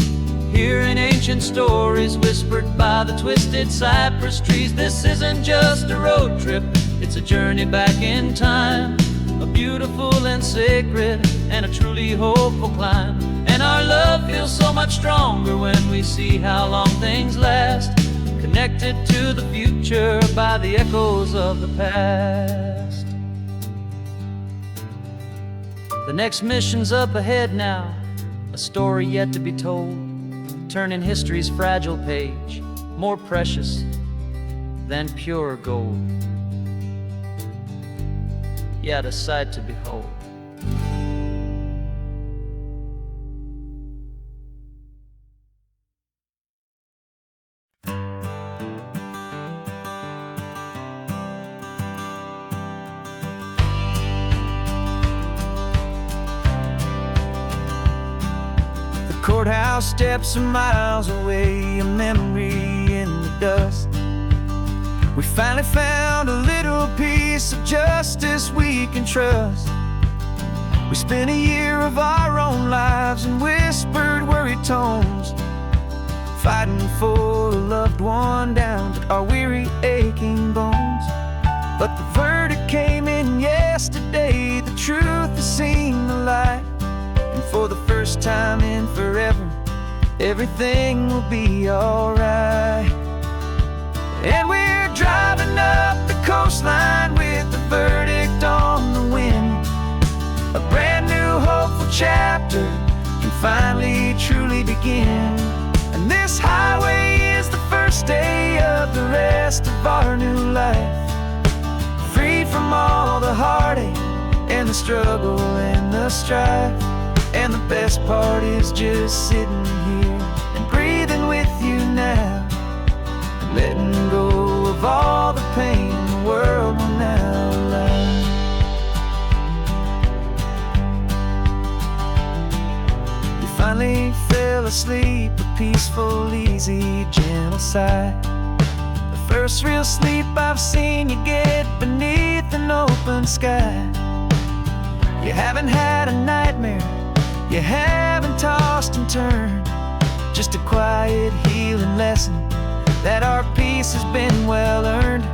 hearing ancient stories whispered by the twisted cypress trees. This isn't just a road trip, it's a journey back in time, a beautiful and sacred and a truly hopeful climb. And our love feels so much stronger when we see how long things last, connected to the future by the echoes of the past. The next mission's up ahead now, a story yet to be told, turning history's fragile page more precious than pure gold. Yet a sight to behold. Courthouse steps are miles away, a memory in the dust. We finally found a little piece of justice we can trust. We spent a year of our own lives in whispered, worried tones, fighting for a loved one down to our weary, aching bones. But the verdict came in yesterday, the truth has seen the light. And for the first time in forever, everything will be alright. And we're driving up the coastline with the verdict on the wind. A brand new hopeful chapter can finally truly begin. And this highway is the first day of the rest of our new life, free from all the heartache and the struggle and the strife. And the best part is just sitting here and breathing with you now, letting go of all the pain the world will now allow. You finally fell asleep, a peaceful, easy, gentle sigh. The first real sleep I've seen you get beneath an open sky. You haven't had a nightmare, you haven't tossed and turned, just a quiet healing lesson that our peace has been well earned.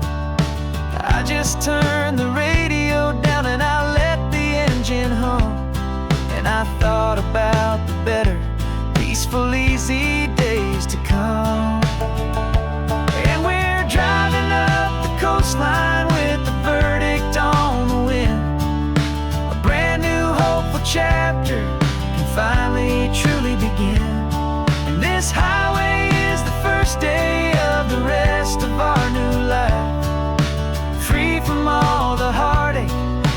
I just turned the radio down and I let the engine hum, and I thought about the better, peaceful, easy days to come. And we're driving up the coastline with the verdict on the wind. A brand new hopeful chapter can finally truly begin. And this highway is the first day of the rest of our new life, free from all the heartache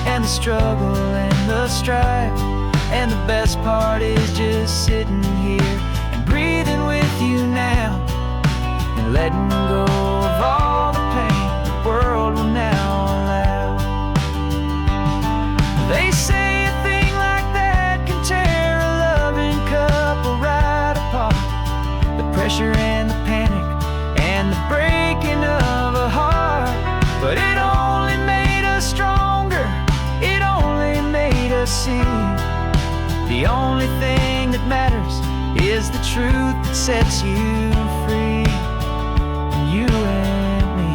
and the struggle and the strife. And the best part is just sitting here and breathing with you now, and letting go of all the pain the world will now allow. They say a thing like that can tear a loving couple right apart. The pressure and the panic and the breaking of a heart. But it only made us stronger, it only made us see the only thing that matters is the truth that sets you free, you and me.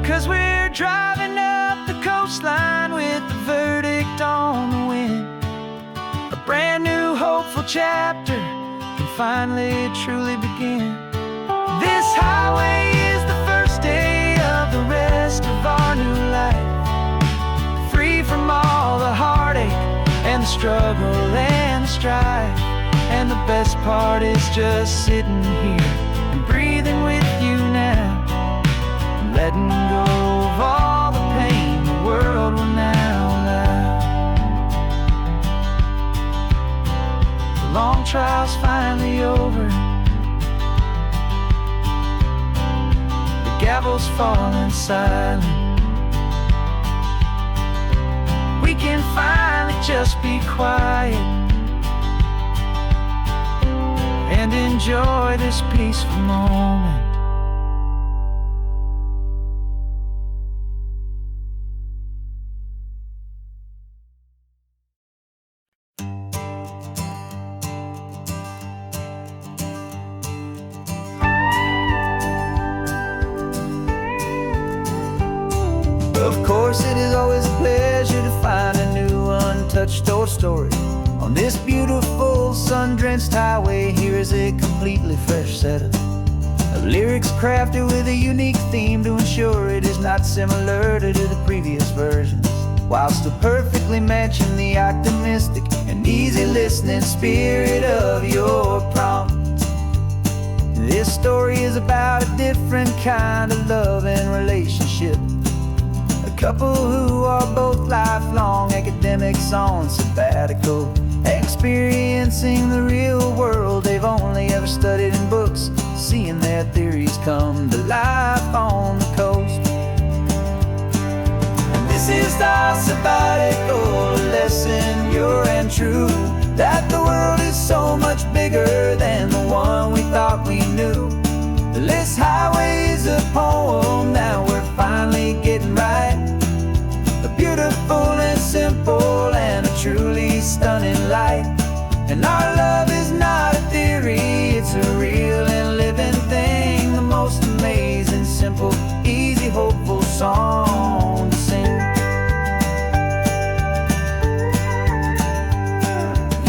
'Cause we're driving up the coastline with the verdict on the wind. A brand new hopeful chapter can finally truly begin. This highway is the first day of the rest of our new life, free from all the heartache and the struggle and the strife. And the best part is just sitting here and breathing with you now, and letting go of all the pain the world will now allow. The long trial's finally over, the gavel's falling silent. We can finally just be quiet and enjoy this peaceful moment. Of course, it is always a pleasure to find a new untouched old story. On this beautiful sun-drenched highway, here is a completely fresh set of lyrics crafted with a unique theme to ensure it is not similar to the previous versions, while still perfectly matching the optimistic and easy listening spirit of your prompt. This story is about a different kind of love and relationship. A couple who are both lifelong academics on sabbatical, experiencing the real world they've only ever studied in books, seeing their theories come to life on the coast. And this is our sabbatical lesson, pure and true, that the world is so much bigger than the one we thought we knew. This highway is a poem that we're finally getting right. A beautiful and simple and a truly stunning light. And our love is not a theory, it's a real and living thing. The most amazing, simple, easy, hopeful song to sing.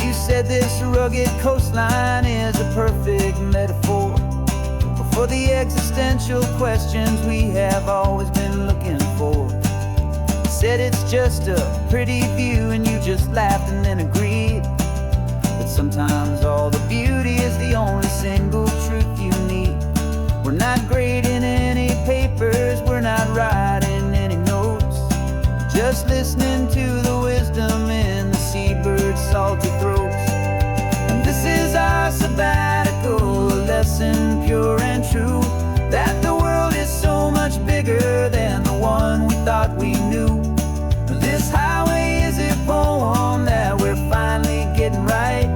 You said this rugged coastline is a perfect metaphor for the existential questions we have always been looking for. Said it's just a pretty view and you just laughed and then agreed. But sometimes all the beauty is the only single truth you need. We're not grading any papers, we're not writing any notes, just listening to the wisdom in the seabird's salty throats. And this is our sabbatical, a lesson pure and true, that the world is so much bigger than the one we thought we knew. This highway is a poem that we're finally getting right.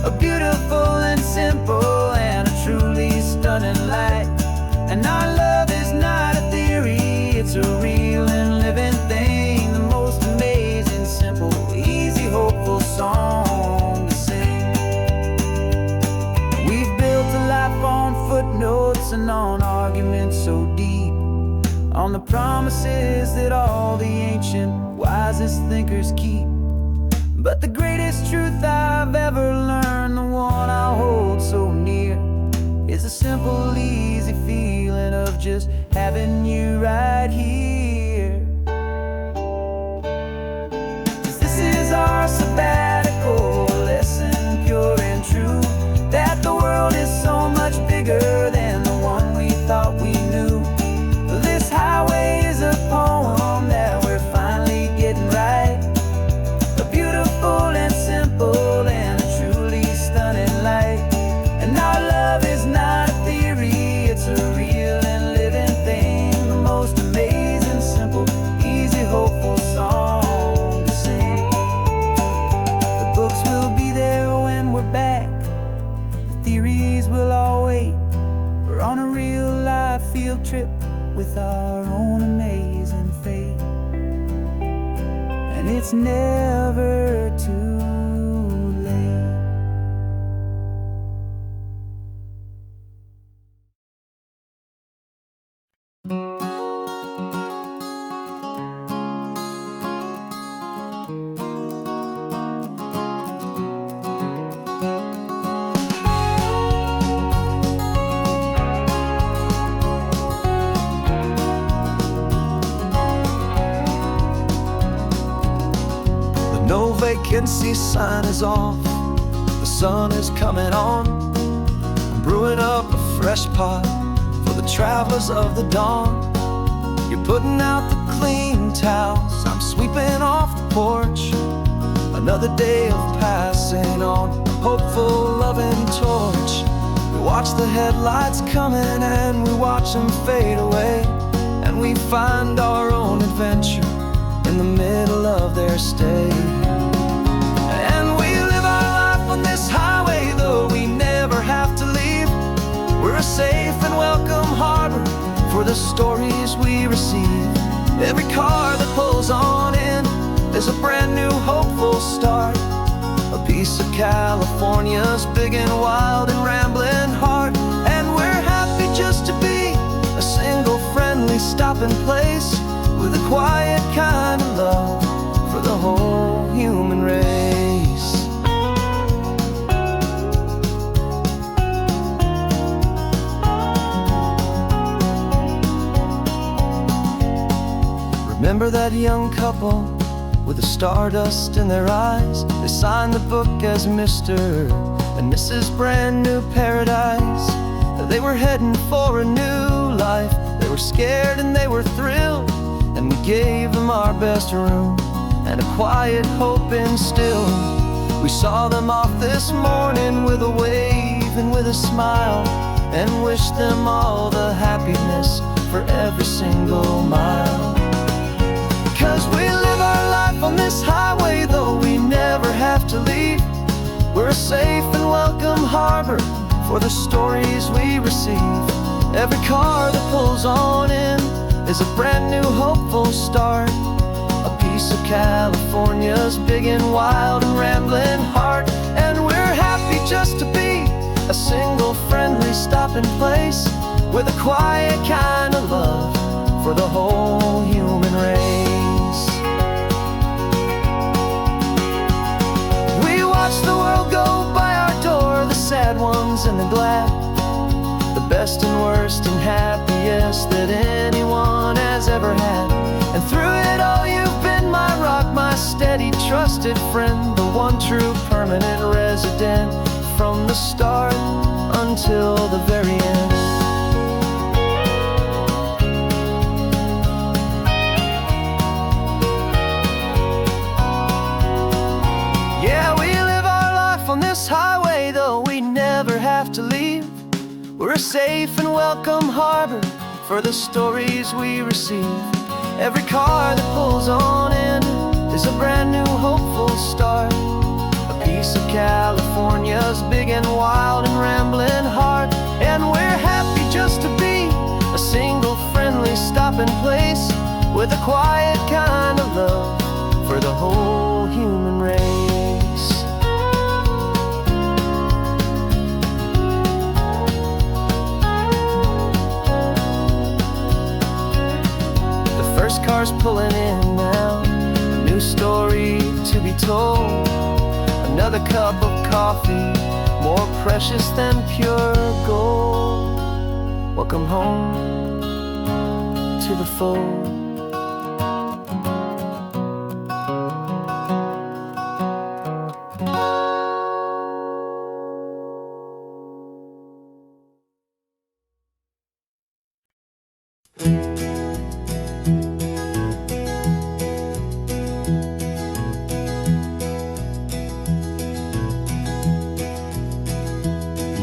A beautiful and simple and a truly stunning light. And our love is not a theory, it's a real and living thing. The most amazing, simple, easy, hopeful song to sing. We've built a life on footnotes and on arguments so deep, on the promises that all the ancient, wisest thinkers keep. But the greatest truth I've ever learned, the one I hold so near, is a simple, easy feeling of just having you right here. 'Cause this is our sabbatical, lesson pure and true, that the world is so much bigger than the one we thought we knew. This highway is a poem that we're finally getting right. A beautiful and simple and a truly stunning light. And our love is not a theory, it's a real and living thing. The most amazing, simple, easy, hopeful song to sing. The books will be there when we're back, the theories will all wait. We're on a real life field trip with our own amazing fate. And it's never too late. No vacancy sign is off, the sun is coming on. I'm brewing up a fresh pot for the travelers of the dawn. You're putting out the clean towels, I'm sweeping off the porch. Another day of passing on, a hopeful, loving torch. We watch the headlights coming and we watch them fade away, and we find our own adventure in the middle of their stay. And we live our life on this highway, though we never have to leave. We're a safe and welcome harbor for the stories we receive. Every car that pulls on in is a brand new hopeful start, a piece of California's big and wild and rambling heart. And we're happy just to be a single friendly stopping place, with a quiet kind of love for the whole human race. Remember that young couple with the stardust in their eyes? They signed the book as Mr. and Mrs. Brand New Paradise. They were heading for a new life. They were scared and they were thrilled, and we gave them our best room and a quiet hope instilled. We saw them off this morning with a wave and with a smile, and wished them all the happiness for every single mile. 'Cause we live our life on this highway, though we never have to leave. We're a safe and welcome harbor for the stories we receive. Every car that pulls on in is a brand new hopeful start. A piece of California's big and wild and rambling heart. And we're happy just to be a single friendly stopping place with a quiet kind of love for the whole human race. We watch the world go by our door, the sad ones and the glad, the best and worst and happiest that anyone has ever had. And through it all you've been my rock, my steady trusted friend, the one true permanent resident from the start until the very end. Yeah, we live our life on this highway, though we never have to leave. We're a safe and welcome harbor for the stories we receive. Every car that pulls on in is a brand new hopeful start. A piece of California's big and wild and rambling heart. And we're happy just to be a single friendly stopping place with a quiet kind of love for the whole human race. First car's pulling in now, a new story to be told. Another cup of coffee, more precious than pure gold. Welcome home to the fold.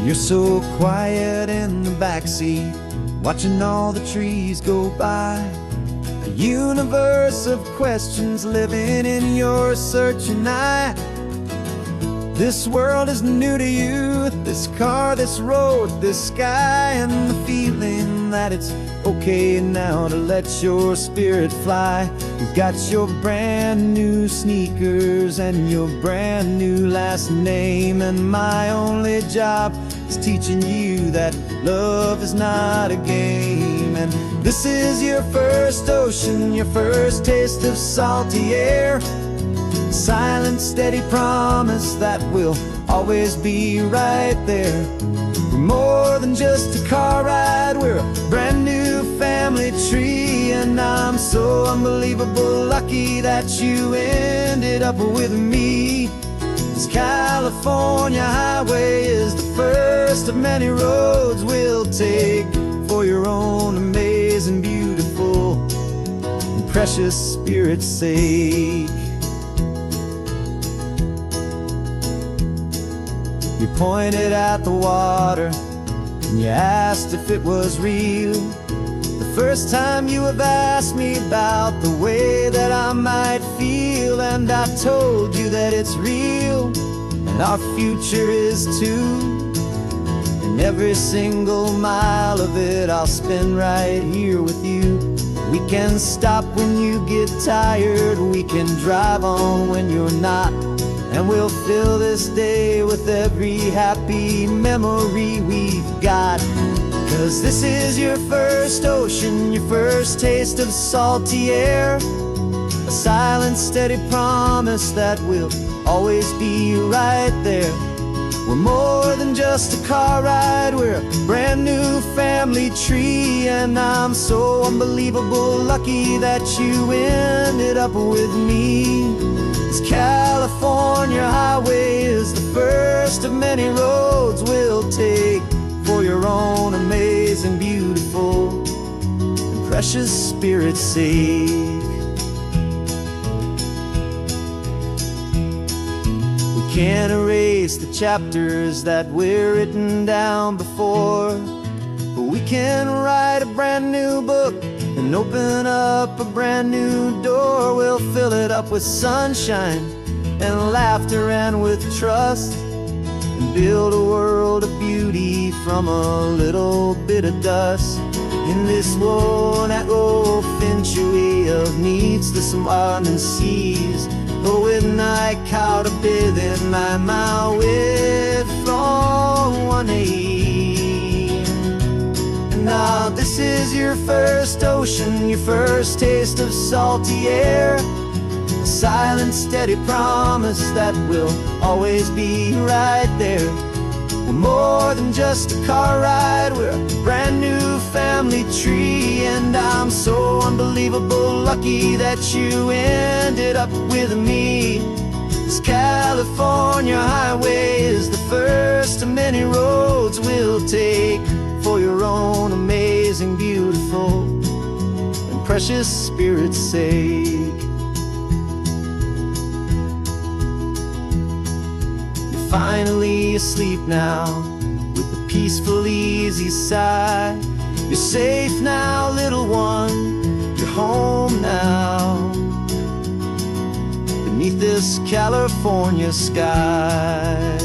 You're so quiet in the backseat, watching all the trees go by. A universe of questions living in your searching eye. This world is new to you, this car, this road, this sky, and the feeling that it's okay now to let your spirit fly. You've got your brand new sneakers and your brand new last name, and my only job is teaching you that love is not a game. And this is your first ocean, your first taste of salty air. Silent, steady promise that we'll always be right there. We're more than just a car ride, we're a brand new family tree. And I'm so unbelievable lucky that you ended up with me. This California highway is the first of many roads we'll take for your own amazing, beautiful, and precious spirit's sake. You pointed at the water and you asked if it was real. The first time you have asked me about the way that I might feel, and I told you that it's real and our future is too. And every single mile of it I'll spend right here with you. We can stop when you get tired, we can drive on when you're not, and we'll fill this day with every happy memory we've got. 'Cause this is your first ocean, your first taste of salty air. A silent, steady promise that we'll always be right there. We're more than just a car ride, we're a brand new family tree. And I'm so unbelievable lucky that you ended up with me. This California highway is the first of many roads we'll take for your own amazing, beautiful, and precious spirit's sake. We can't erase the chapters that we're written down before, but we can write a brand new book and open up a brand new door. We'll fill it up with sunshine and laughter and with trust. and build a world of beauty from a little bit of dust. In this world that century of needs the surrounding seas, but with night caught up in my mouth with from one aim. Now this is your first ocean, your first taste of salty air, a silent steady promise that will always be right there. We're more than just a car ride, we're a brand new family tree. And I'm so unbelievable lucky that you ended up with me. This California highway is the first of many roads we'll take for your own amazing, beautiful, and precious spirit's sake. You're finally asleep now with a peaceful, easy sigh. You're safe now, little one, you're home now, beneath this California sky.